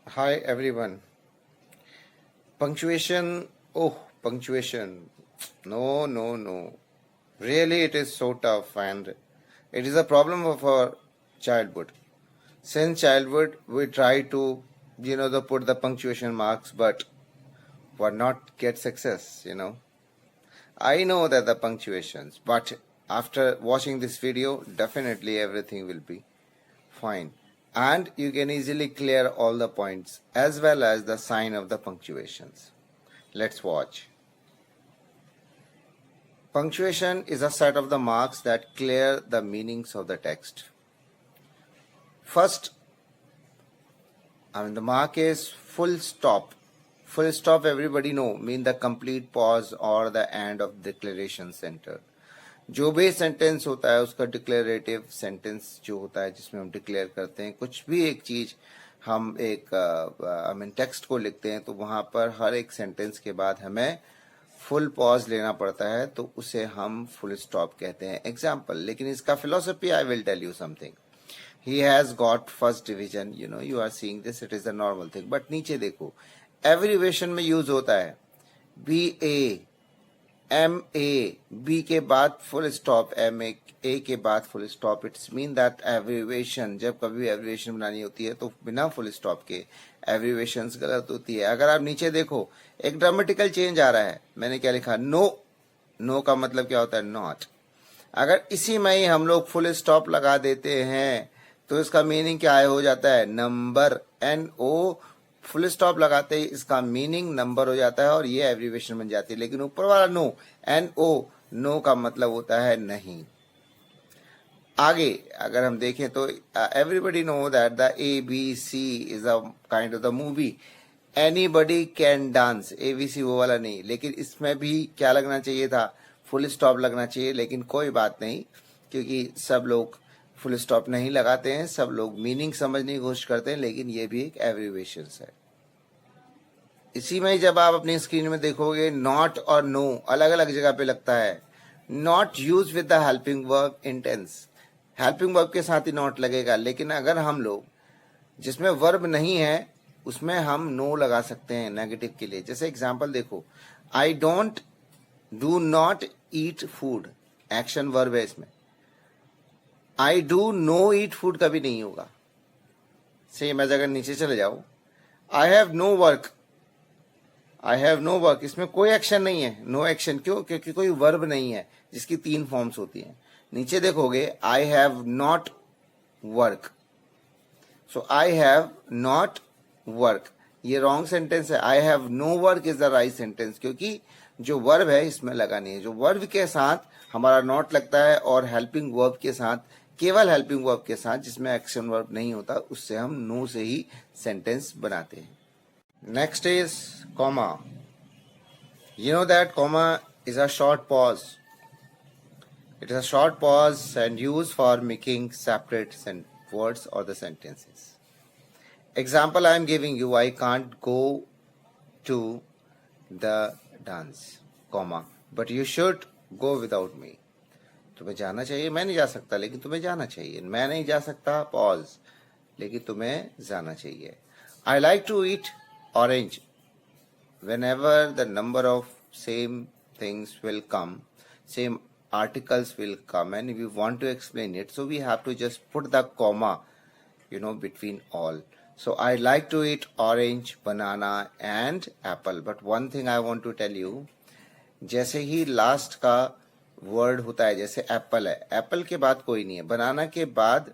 Hi everyone. Punctuation. Oh, punctuation. No, no, no. Really, it is so tough and it is a problem of our childhood. Since childhood, we try to, put the punctuation marks, but for not get success. I know that the punctuations, but after watching this video, definitely everything will be fine. And you can easily clear all the points as well as the sign of the punctuations. Let's watch. Punctuation is a set of the marks that clear the meanings of the text. First, the mark is full stop. Full stop, everybody know, mean the complete pause or the end of declaration center. जो भी sentence होता है उसका declarative sentence जो होता है जिसमें हम डिक्लेयर करते हैं कुछ भी एक चीज हम एक टेक्स्ट को लिखते हैं तो वहां पर हर एक सेंटेंस के बाद हमें फुल पॉज लेना पड़ता है तो उसे हम फुल स्टॉप कहते हैं एग्जाम्पल लेकिन इसका philosophy I will tell you something he has got first division you are seeing this it is the normal thing but नीचे देखो एवरीवेशन में यूज होता है BA MA B के बाद फुल स्टॉप MA A के बाद full stop it's mean that एवरीवेशन जब कभी भी एवरीवेशन बनानी होती है तो बिना फुल स्टॉप के एवरीवेशन गलत होती है अगर आप नीचे देखो एक ड्रामेटिकल चेंज आ रहा है मैंने क्या लिखा नो का मतलब क्या होता है नॉट अगर इसी में ही हम लोग फुल स्टॉप लगा देते हैं तो इसका मीनिंग क्या हो जाता है नंबर NO फुल स्टॉप लगाते ही इसका मीनिंग नंबर हो जाता है और ये एब्रीविएशन बन जाती है लेकिन ऊपर वाला NO नो का मतलब होता है नहीं आगे अगर हम देखें तो everybody know that the ABC is a kind of the movie anybody can dance ABC वो वाला नहीं लेकिन इसमें भी क्या लगना चाहिए था फुल स्टॉप लगना चाहिए लेकिन कोई बात नहीं क्योंकि सब लोग फुल स्टॉप नहीं लगाते हैं सब लोग मीनिंग समझने की कोशिश करते हैं लेकिन ये भी एक एब्रीविएशन है इसी में जब आप अपनी स्क्रीन में देखोगे नॉट और नो अलग अलग जगह पे लगता है not use with the helping verb in tense helping verb के साथ ही नॉट लगेगा लेकिन अगर हम लोग जिसमें वर्ब नहीं है उसमें हम नो लगा सकते हैं नेगेटिव के लिए जैसे एग्जांपल देखो I don't do not eat food action verb है इसमें I do no eat food कभी नहीं होगा सेम एज अगर नीचे चले जाओ आई हैव नो वर्क इसमें कोई एक्शन नहीं है नो एक्शन क्यों क्योंकि कोई वर्ब नहीं है जिसकी 3 फॉर्म्स होती हैं नीचे देखोगे I have not work so I have not work ये रॉन्ग सेंटेंस है I have no work is the right sentence क्योंकि जो वर्ब है इसमें लगा नहीं है जो वर्ब के साथ हमारा नॉट लगता है और हेल्पिंग वर्ब के साथ केवल हेल्पिंग वर्ब के साथ जिसमें एक्शन वर्ब नहीं होता उससे हम नो से ही सेंटेंस बनाते हैं next is comma you know that comma is a short pause it is a short pause and used for making separate words or the sentences example I am giving you I can't go to the dance comma but you should go without me तुम्हें जाना चाहिए मैं नहीं जा सकता लेकिन तुम्हें जाना चाहिए मैं नहीं जा सकता पॉज लेकिन तुम्हें जाना चाहिए I like to eat orange whenever the number of same things will come same articles will come and we want to explain it so we have to just put the comma between all so I like to eat orange banana and apple but one thing I want to tell you जैसे ही last का word होता है जैसे Apple है Apple के बाद कोई नहीं है बनाना के बाद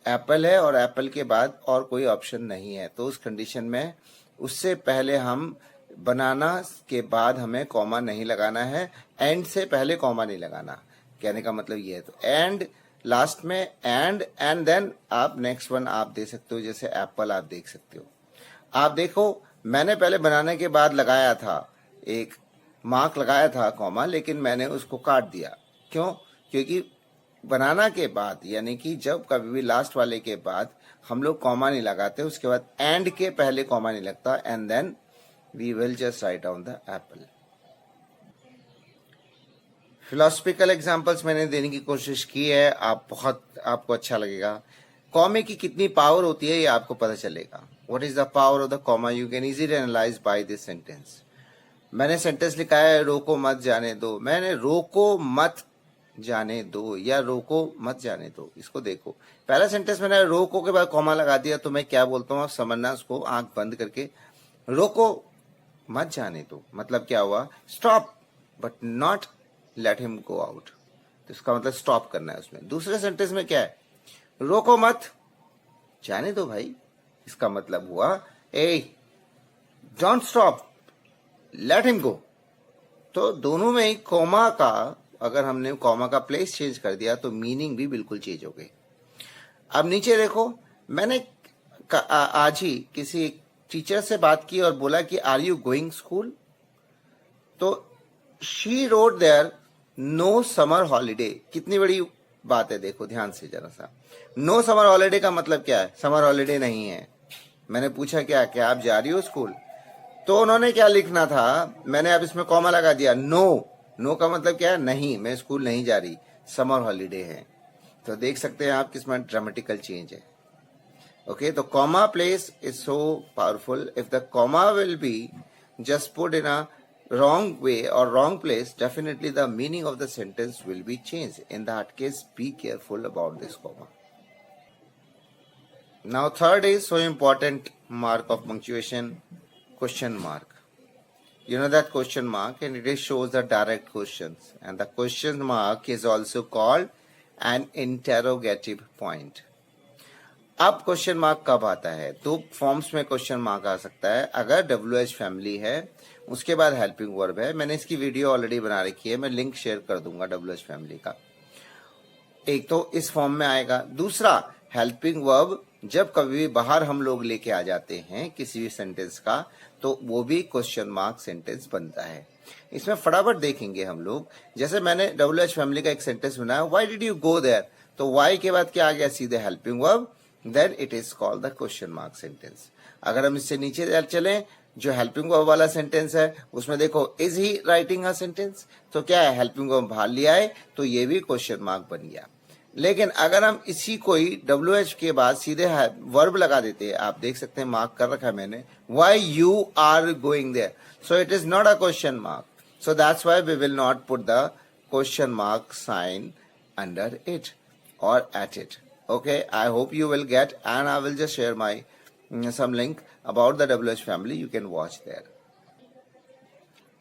एप्पल है और एप्पल के बाद और कोई ऑप्शन नहीं है तो उस कंडीशन में उससे पहले हम बनाना के बाद हमें कॉमा नहीं लगाना है एंड से पहले कॉमा नहीं लगाना कहने का मतलब ये है तो एंड लास्ट में एंड देन आप नेक्स्ट वन आप दे सकते हो जैसे एप्पल आप देख सकते हो आप देखो मैंने पहले बनाने के बाद लगाया था एक मार्क लगाया था कॉमा लेकिन मैंने उसको काट दिया क्यों क्योंकि बनाना के बाद यानी कि जब कभी भी लास्ट वाले के बाद हम लोग कॉमा नहीं लगाते उसके बाद एंड के पहले कॉमा नहीं लगता and then we will just write down the apple philosophical examples मैंने देने की कोशिश की है आपको अच्छा लगेगा कॉमे की कितनी पावर होती है ये आपको पता चलेगा. What is the power of the comma you can easily analyse by this sentence. मैंने सेंटेंस लिखा है रोको मत जाने दो. मैंने रोको मत जाने दो या रोको मत जाने दो. इसको देखो, पहला सेंटेंस मैंने रोको के बाद कॉमा लगा दिया तो मैं क्या बोलता हूँ आप समझना उसको आंख बंद करके. रोको मत जाने दो मतलब क्या हुआ, stop but not let him go out. तो इसका मतलब स्टॉप करना है उसमें. दूसरे सेंटेंस में क्या है, रोको मत जाने दो भाई. इसका मतलब हुआ ए don't stop let him go. तो दोनों में ही कॉमा का, अगर हमने कॉमा का प्लेस चेंज कर दिया तो मीनिंग भी बिल्कुल चेंज हो गई. अब नीचे देखो, मैंने आज ही किसी टीचर से बात की और बोला कि आर यू गोइंग स्कूल. तो she wrote there no summer holiday. कितनी बड़ी बात है, देखो ध्यान से जरा सा. नो समर हॉलीडे का मतलब क्या है, समर हॉलीडे नहीं है. मैंने पूछा क्या आप जा रही हो स्कूल, तो उन्होंने क्या लिखना था, मैंने अब इसमें कॉमा लगा दिया. नो का मतलब क्या है, नहीं, मैं स्कूल नहीं जा रही, समर हॉलीडे है. तो देख सकते हैं आप किसमें ड्रामेटिकल चेंज है. ओके, तो comma place is so powerful. If the comma will be just put in a wrong way or wrong place, definitely the meaning of the sentence will be changed. In that case, be careful about this comma. Now third is so important mark of punctuation, question mark. You know that question mark, and it shows the direct questions, and the question mark is also called an interrogative point. अब question mark कब आता है, दो forms में question mark आ सकता है. अगर WH family है, उसके बाद हेल्पिंग वर्ब है. मैंने इसकी वीडियो ऑलरेडी बना रखी है, मैं लिंक शेयर कर दूंगा WH फैमिली का. एक तो इस फॉर्म में आएगा. दूसरा, हेल्पिंग वर्ब जब कभी भी बाहर हम लोग लेके आ जाते हैं किसी भी सेंटेंस का, तो वो भी क्वेश्चन मार्क सेंटेंस बनता है. इसमें फटाफट देखेंगे हम लोग. जैसे मैंने WH फैमिली का एक सेंटेंस बनाया, why did you go there. तो वाई के बाद क्या आ गया, सीधे helping verb, then it is called the question mark sentence. अगर हम इससे नीचे चलें, जो हेल्पिंग वर्ब वाला सेंटेंस है उसमें देखो, is he writing a sentence, तो क्या है, हेल्पिंग वर्ब बाहर लिया है तो ये भी क्वेश्चन मार्क बन गया. लेकिन अगर हम इसी कोई WH के बाद सीधे वर्ब लगा देते हैं, आप देख सकते हैं मार्क कर रखा है मैंने, why you are going there, so it is not a question mark, so that's why we will not put the question mark sign under it or at it. Okay, I hope you will get, and I will just share my some link about the WH family, you can watch there.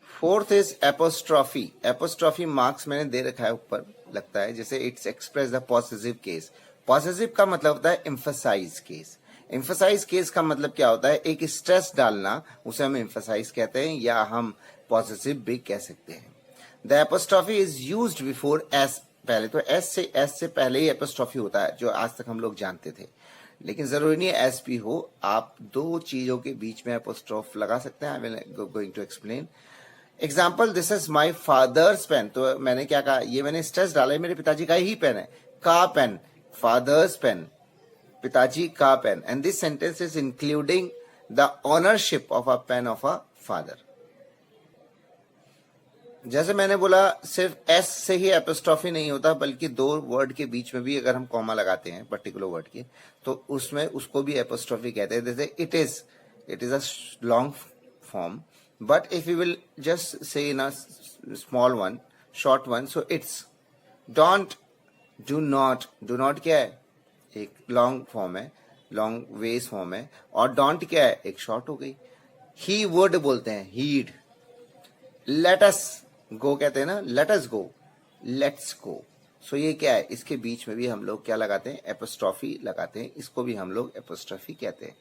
Fourth is apostrophe. Apostrophe marks मैंने दे रखा है ऊपर, लगता है जैसे it's express the possessive case. Possessive का मतलब होता है emphasize case. Emphasize case का मतलब क्या होता है, एक स्ट्रेस डालना, उसे हम emphasize कहते हैं, या हम possessive भी कह सकते हैं. The apostrophe is used before s. पहले तो एस से पहले ही एपोस्ट्रोफी होता है, जो आज तक हम लोग जानते थे. लेकिन जरूरी नहीं है एस भी हो, आप दो चीजों के बीच में एपोस्ट्रोफ लगा सकते हैं. I will going to explain. Example, this is my father's pen. तो मैंने क्या कहा, ये मैंने स्ट्रेस डाला है, मेरे पिताजी का ही पेन है, का पेन, फादर्स पेन, पिताजी का पेन. And this sentence is including the ownership of a pen of a father. जैसे मैंने बोला, सिर्फ एस से ही एपोस्ट्रोफी नहीं होता, बल्कि दो वर्ड के बीच में भी अगर हम कॉमा लगाते हैं पर्टिकुलर वर्ड के, तो उसमें उसको भी एपोस्ट्रोफी कहते हैं. जैसे it is a long form, but if you will just say in a small one, short one, so it's. Don't, do not क्या है, एक लॉन्ग फॉर्म है, लॉन्ग वेज फॉर्म है, और डोंट क्या है, एक शॉर्ट हो गई. ही वुड बोलते हैं, हीड. लेट अस गो कहते हैं ना, let us go, let's go. सो ये क्या है, इसके बीच में भी हम लोग क्या लगाते हैं, एपोस्ट्रोफी लगाते हैं. इसको भी हम लोग एपोस्ट्रोफी कहते हैं.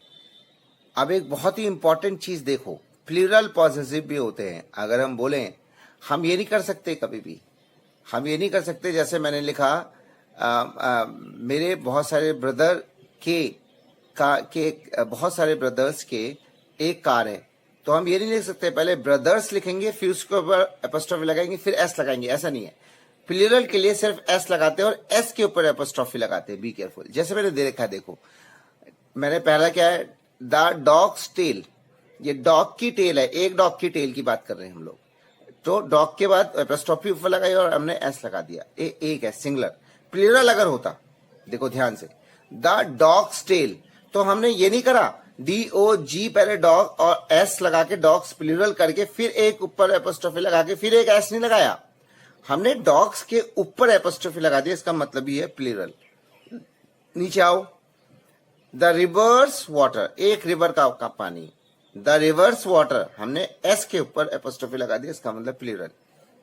अब एक बहुत ही इंपॉर्टेंट चीज देखो, प्लूरल पॉसेसिव भी होते हैं. अगर हम बोलें, हम ये नहीं कर सकते, कभी भी हम ये नहीं कर सकते, जैसे मैंने लिखा मेरे बहुत सारे ब्रदर के बहुत सारे ब्रदर्स के एक कार है, तो हम ये नहीं लिख सकते, पहले ब्रदर्स लिखेंगे, फिर उसके ऊपर एपोस्ट्रोफी लगाएंगे, फिर एस लगाएंगे. ऐसा नहीं है. प्लूरल के लिए सिर्फ एस लगाते हैं और एस के ऊपर एपोस्ट्रोफी लगाते हैं. Be careful. जैसे मैंने दे रखा है, देखो मैंने पहला क्या है, द डॉग्स टेल. ये डॉग की टेल है, एक डॉग की टेल की बात कर रहे हैं हम लोग. तो डॉग के बाद एपोस्ट्रोफी ऊपर लगाई और हमने एस लगा दिया. एक है सिंगुलर. प्लूरल अगर होता, देखो ध्यान से, द डॉग्स टेल। तो हमने ये नहीं करा DOG पहले डॉग और S लगा के डॉग्स प्लूरल करके फिर एक ऊपर एपोस्ट्रोफी लगा के फिर एक S नहीं लगाया, हमने डॉग्स के ऊपर एपोस्ट्रोफी लगा दिया। इसका मतलब ये है प्लूरल। नीचे आओ, द रिवर्स वाटर, एक रिवर का पानी, द रिवर्स वाटर, हमने S के ऊपर एपोस्ट्रोफी लगा दिया, इसका मतलब प्लूरल।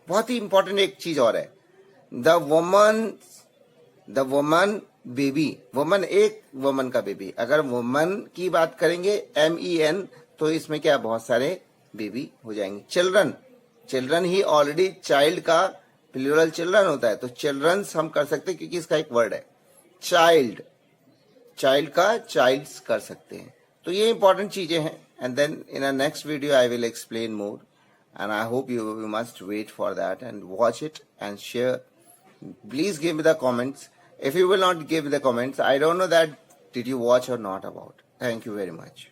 बहुत ही इंपॉर्टेंट एक चीज और है, द वुमन बेबी, वुमन एक वुमन का बेबी। अगर वुमन की बात करेंगे MEN तो इसमें क्या बहुत सारे बेबी हो जाएंगे। चिल्ड्रन, चिल्ड्रन ही ऑलरेडी चाइल्ड का प्लूरल चिल्ड्रन होता है, तो चिल्ड्रंस हम कर सकते हैं क्योंकि इसका एक वर्ड है। चाइल्ड, चाइल्ड का चाइल्ड्स कर सकते हैं। तो ये इंपॉर्टेंट चीजें हैं। And then in a next video I will explain more, and I hope you must wait for that and watch it and share. Please give me the comments. If you will not give the comments, I don't know that did you watch or not about. Thank you very much.